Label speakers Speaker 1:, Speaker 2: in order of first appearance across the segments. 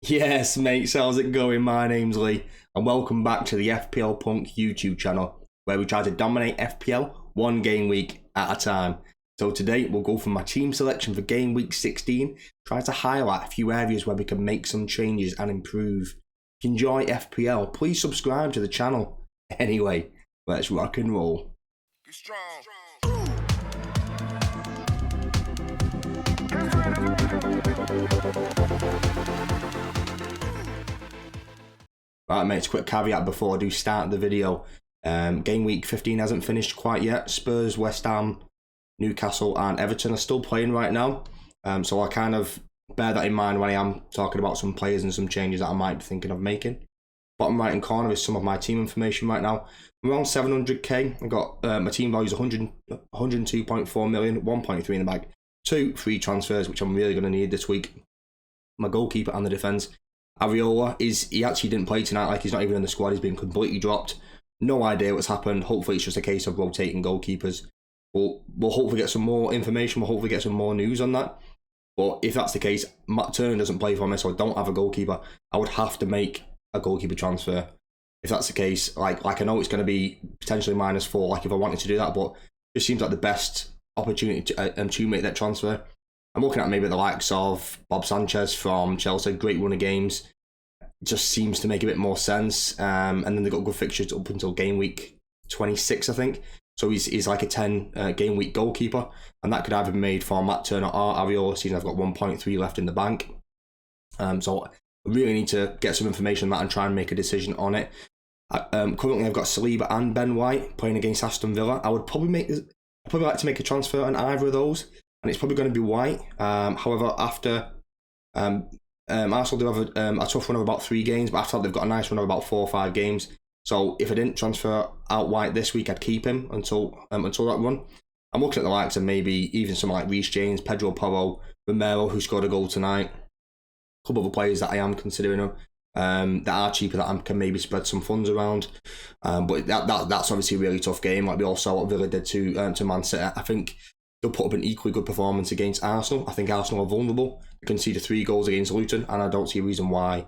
Speaker 1: Yes, mate, so how's it going? My name's Lee, and welcome back to the FPL Punk YouTube channel, where we try to dominate FPL one game week at a time. So today, we'll go for my team selection for game week 16, try to highlight a few areas where we can make some changes and improve. If you enjoy FPL, please subscribe to the channel. Anyway, let's rock and roll.
Speaker 2: Get strong.
Speaker 1: Right, mates, quick caveat before I do start the video. Game week 15 hasn't finished quite yet. Spurs, West Ham, Newcastle and Everton are still playing right now. So I kind of bear that in mind when I am talking about some players and some changes that I might be thinking of making. Bottom right hand corner is some of my team information right now. I'm around 700k. I've got my team value is 102.4 million, 1.3 in the bag, 2 free transfers, which I'm really going to need this week. My goalkeeper and the defence. Areola, he actually didn't play tonight, like he's not even in the squad, he's been completely dropped. No idea what's happened. Hopefully it's just a case of rotating goalkeepers. We'll hopefully get some more information, we'll hopefully get some more news on that. But if that's the case, Matt Turner doesn't play for me, so I don't have a goalkeeper. I would have to make a goalkeeper transfer. If that's the case, like I know it's going to be potentially -4, like if I wanted to do that, but it just seems like the best opportunity to make that transfer. I'm looking at maybe the likes of Bob Sanchez from Chelsea, great run of games. Just seems to make a bit more sense. And then they've got good fixtures up until game week 26, I think. So he's like a 10 game week goalkeeper. And that could either be made for Matt Turner or Areola, seeing I've got 1.3 left in the bank. So I really need to get some information on that and try and make a decision on it. Currently I've got Saliba and Ben White playing against Aston Villa. I'd probably like to make a transfer on either of those. And it's probably going to be White. However, after Arsenal do have a tough run of about 3 games, but after that they've got a nice run of about 4 or 5 games. So if I didn't transfer out White this week, I'd keep him until that run. I'm looking at the likes of maybe even someone like Reece James, Pedro Porro, Romero, who scored a goal tonight. A couple of other players that I am considering that are cheaper that I can maybe spread some funds around. But that's obviously a really tough game. Like we all saw what Villa did to Man City. I think they'll put up an equally good performance against Arsenal. I think Arsenal are vulnerable. They conceded 3 goals against Luton, and I don't see a reason why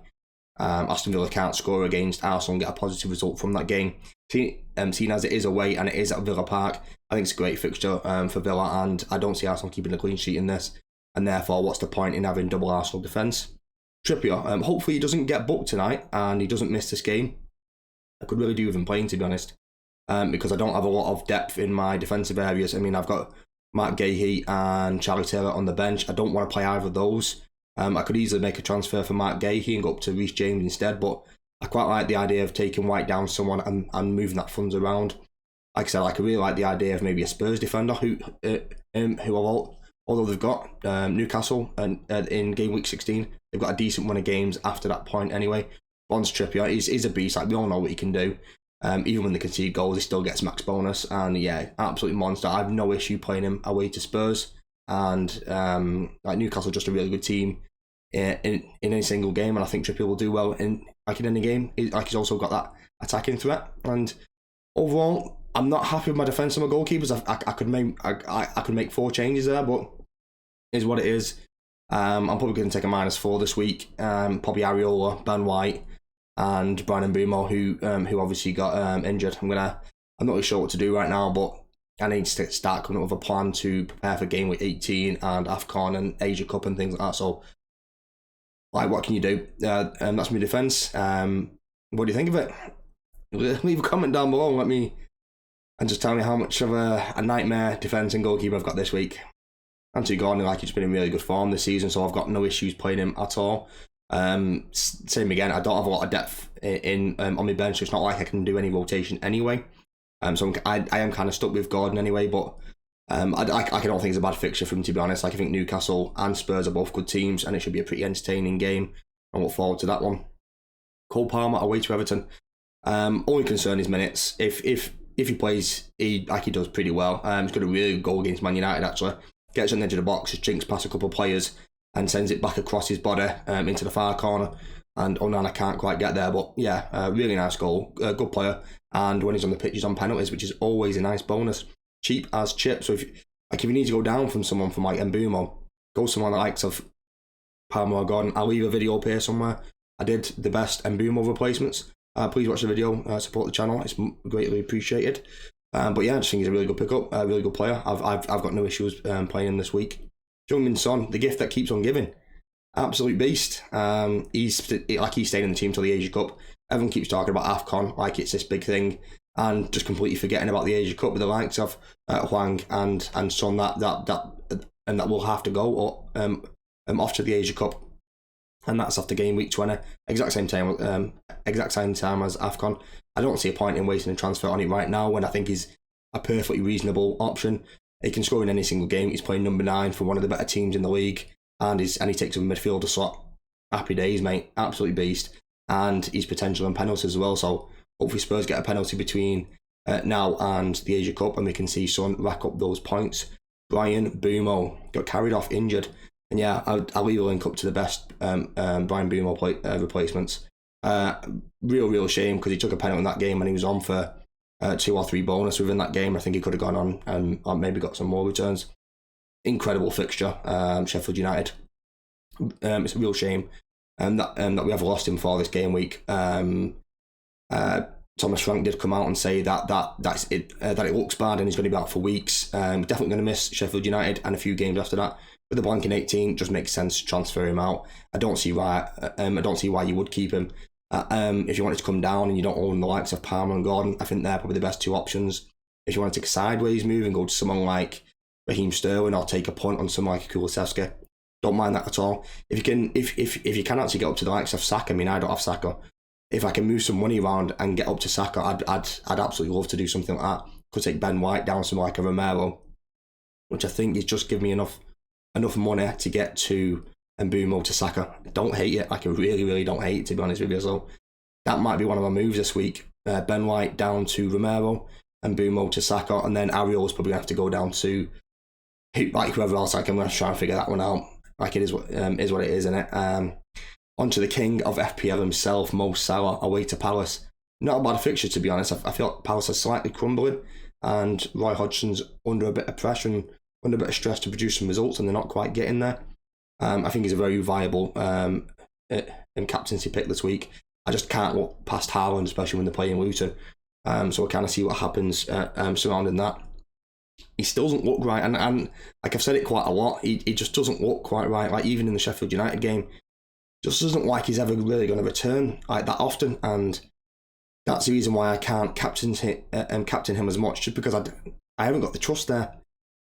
Speaker 1: Aston Villa can't score against Arsenal and get a positive result from that game. Seeing as it is away and it is at Villa Park, I think it's a great fixture for Villa, and I don't see Arsenal keeping a clean sheet in this. And therefore, what's the point in having double Arsenal defence? Trippier, hopefully he doesn't get booked tonight and he doesn't miss this game. I could really do with him playing, to be honest, because I don't have a lot of depth in my defensive areas. I mean, I've got Matt Gahey and Charlie Taylor on the bench. I don't want to play either of those. I could easily make a transfer for Matt Gahey and go up to Reece James instead, but I quite like the idea of taking White down to someone and moving that funds around. Like I said, I could really like the idea of maybe a Spurs defender who although they've got Newcastle and in game week 16, they've got a decent run of games after that point anyway. Bonds Trippier is a beast. Like we all know what he can do. Even when they concede goals, he still gets max bonus, and yeah, absolute monster. I have no issue playing him away to Spurs, and like Newcastle, just a really good team in any single game, and I think Trippier will do well in any game. He's also got that attacking threat, and overall, I'm not happy with my defence and my goalkeepers. I could make 4 changes there, but it is what it is. I'm probably going to take a -4 this week. Probably Areola, Ben White, and Brian Mbeumo, who obviously got injured. I'm not really sure what to do right now, but I need to start coming up with a plan to prepare for game week 18 and AFCON and Asia Cup and things like that. So, like, what can you do? That's my defence. What do you think of it? Leave a comment down below and just tell me how much of a nightmare defence and goalkeeper I've got this week. Anthony Gordon, like, he's been in really good form this season, so I've got no issues playing him at all. Same again, I don't have a lot of depth in on my bench, so it's not like I can do any rotation anyway. So I am kind of stuck with Gordon anyway, but I don't think it's a bad fixture for him, to be honest. Like, I think Newcastle and Spurs are both good teams, and it should be a pretty entertaining game. I look forward to that one. Cole Palmer away to Everton. Only concern is minutes. If he plays, he does pretty well. He's got a really good goal against Man United, actually. Gets on the edge of the box, just jinks past a couple of players and sends it back across his body into the far corner. And Onana can't quite get there, but yeah, really nice goal. Good player. And when he's on the pitch, he's on penalties, which is always a nice bonus. Cheap as chips. So if you need to go down from someone from like Mbeumo, go someone the likes of Palmer or Gordon. I'll leave a video up here somewhere. I did the best Mbumo replacements. Please watch the video, support the channel, it's greatly appreciated. But yeah, I just think he's a really good pickup, a really good player. I've got no issues playing him this week. Jungmin Son, the gift that keeps on giving. Absolute beast. He's staying in the team till the Asia Cup. Everyone keeps talking about AFCON like it's this big thing, and just completely forgetting about the Asia Cup with the likes of Hwang and Son that will have to go off to the Asia Cup, and that's after game week 20, exact same time as AFCON. I don't see a point in wasting a transfer on it right now when I think he's a perfectly reasonable option. He can score in any single game. He's playing number 9 for one of the better teams in the league, and he takes a midfielder slot. Happy days, mate. Absolute beast. And he's potential on penalties as well. So hopefully Spurs get a penalty between now and the Asia Cup, and we can see Son rack up those points. Brian Bumo got carried off injured, and yeah, I'll leave a link up to the best Brian Bumo replacements. Real shame, because he took a penalty in that game and he was on for 2 or 3 bonus within that game. I think he could have gone on and maybe got some more returns. Incredible fixture, Sheffield United. It's a real shame that we have lost him for this game week. Thomas Frank did come out and say that it looks bad and he's going to be out for weeks. Definitely going to miss Sheffield United and a few games after that. With the blank in 18, just makes sense to transfer him out. I don't see why you would keep him. If you wanted to come down and you don't own the likes of Palmer and Gordon, I think they're probably the best 2 options. If you want to take a sideways move and go to someone like Raheem Sterling or take a punt on someone like Kulusevski, don't mind that at all. If you can actually get up to the likes of Saka, I mean, I don't have Saka. If I can move some money around and get up to Saka, I'd absolutely love to do something like that. Could take Ben White down somewhere like a Romero, which I think is just give me enough money to get to Mbumo to Saka. Don't hate it. I can really don't hate it, to be honest with you. So that might be one of my moves this week. Ben White down to Romero, Mbumo to Saka, and then Ariel's probably going to have to go down to whoever else. I'm going to try and figure that one out. Like it is what it is, isn't it? On to the king of FPL himself, Mo Salah, away to Palace. Not a bad fixture, to be honest. I feel like Palace are slightly crumbling, and Roy Hodgson's under a bit of pressure and under a bit of stress to produce some results, and they're not quite getting there. I think he's a very viable captaincy pick this week. I just can't look past Haaland, especially when they're playing Luton. So we'll kind of see what happens surrounding that. He still doesn't look right, and like I've said it quite a lot, he just doesn't look quite right. Like even in the Sheffield United game, just doesn't like he's ever really going to return like that often, and that's the reason why I can't captain him as much, just because I haven't got the trust there.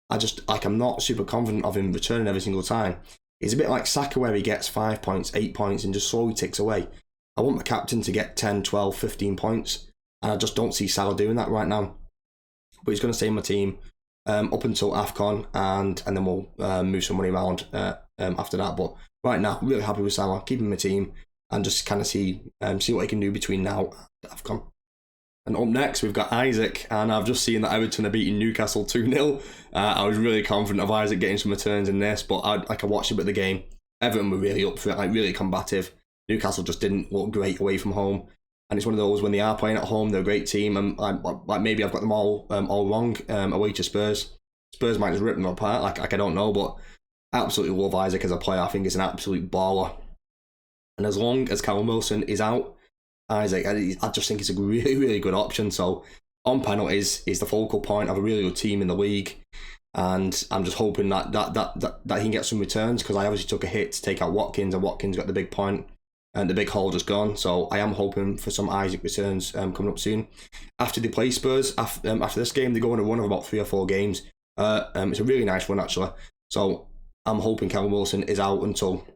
Speaker 1: I'm not super confident of him returning every single time. He's a bit like Saka, where he gets 5 points, 8 points, and just slowly ticks away. I want my captain to get 10, 12, 15 points, and I just don't see Salah doing that right now. But he's going to stay in my team up until AFCON, and then we'll move some money around after that. But right now, really happy with Salah, keeping my team, and just kind of see what he can do between now and AFCON. And up next, we've got Isaac, and I've just seen that Everton are beating Newcastle 2-0. I was really confident of Isaac getting some returns in this, but I watched a bit of the game. Everton were really up for it, like really combative. Newcastle just didn't look great away from home. And it's one of those, when they are playing at home, they're a great team, and like maybe I've got them all wrong away to Spurs. Spurs might just rip them apart, like I don't know, but I absolutely love Isaac as a player. I think he's an absolute baller. And as long as Callum Wilson is out, Isaac, I just think it's a really good option. So on penalties is the focal point of a really good team in the league, and I'm just hoping that he can get some returns, because I obviously took a hit to take out Watkins, and Watkins got the big point, and the big hole just gone. So I am hoping for some Isaac returns coming up soon. After they play Spurs, after this game, they go on a run of about 3 or 4 games. It's a really nice one actually. So I'm hoping Callum Wilson is out until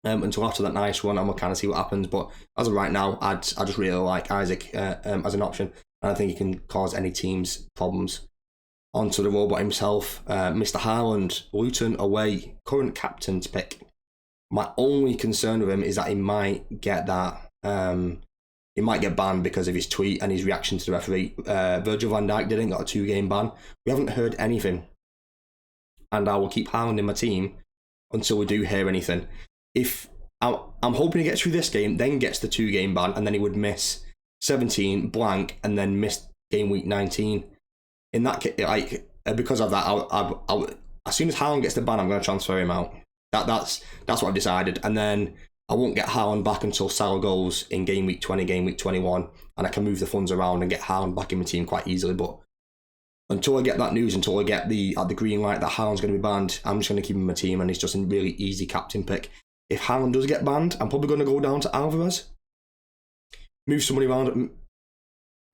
Speaker 1: after that nice one, and we'll kind of see what happens. But as of right now, I just really like Isaac as an option, and I think he can cause any team's problems. Onto the robot himself, Mr. Haaland, Luton away, current captain's pick. My only concern with him is that he might get banned because of his tweet and his reaction to the referee. Virgil van Dijk didn't got a 2-game ban. We haven't heard anything, and I will keep Haaland in my team until we do hear anything. If I'm hoping he gets through this game, then gets the 2-game ban, and then he would miss 17 blank and then miss game week 19. In that case, because of that, I as soon as Haaland gets the ban, I'm going to transfer him out. That's what I've decided. And then I won't get Haaland back until Salah goes in game week 20, game week 21, and I can move the funds around and get Haaland back in my team quite easily. But until I get that news, until I get the green light that Haaland's going to be banned, I'm just going to keep him in my team, and it's just a really easy captain pick. If Haaland does get banned, I'm probably going to go down to Alvarez, move somebody around,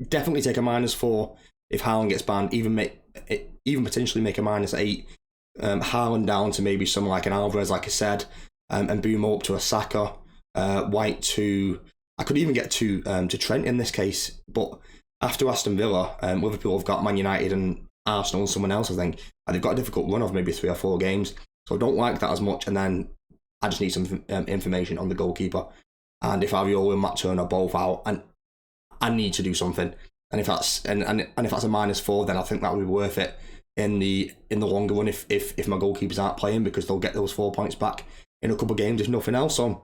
Speaker 1: definitely take a -4 if Haaland gets banned, even potentially make a -8. Haaland down to maybe someone like an Alvarez, like I said, and Boom up to a Saka, White to, I could even get to Trent in this case, but after Aston Villa, Liverpool have got Man United and Arsenal and someone else, I think, and they've got a difficult run of maybe 3 or 4 games, so I don't like that as much. And then I just need some information on the goalkeeper, and if Areola and Matt Turner are both out, and I need to do something, and if that's and if that's a -4, then I think that would be worth it in the longer run if my goalkeepers aren't playing, because they'll get those 4 points back in a couple of games if nothing else. So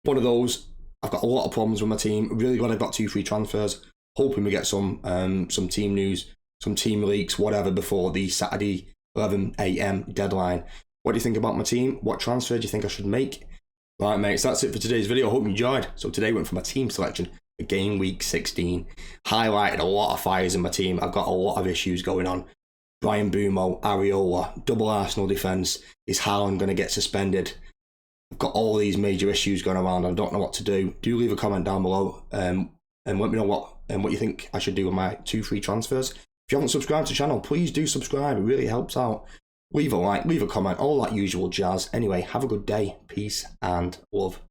Speaker 1: one of those. I've got a lot of problems with my team. Really glad I've got 2 free transfers. Hoping we get some team news, some team leaks, whatever, before the Saturday 11 AM deadline. What do you think about my team? What transfer do you think I should make? Right, mates, that's it for today's video. I hope you enjoyed. So today went for my team selection for game week 16. Highlighted a lot of fires in my team. I've got a lot of issues going on. Brian Bumo, Areola, double Arsenal defence. Is Haaland going to get suspended? I've got all these major issues going around. I don't know what to do. Do leave a comment down below and let me know what you think I should do with my 2 free transfers. If you haven't subscribed to the channel, please do subscribe. It really helps out. Leave a like, leave a comment, all that usual jazz. Anyway, have a good day. Peace and love.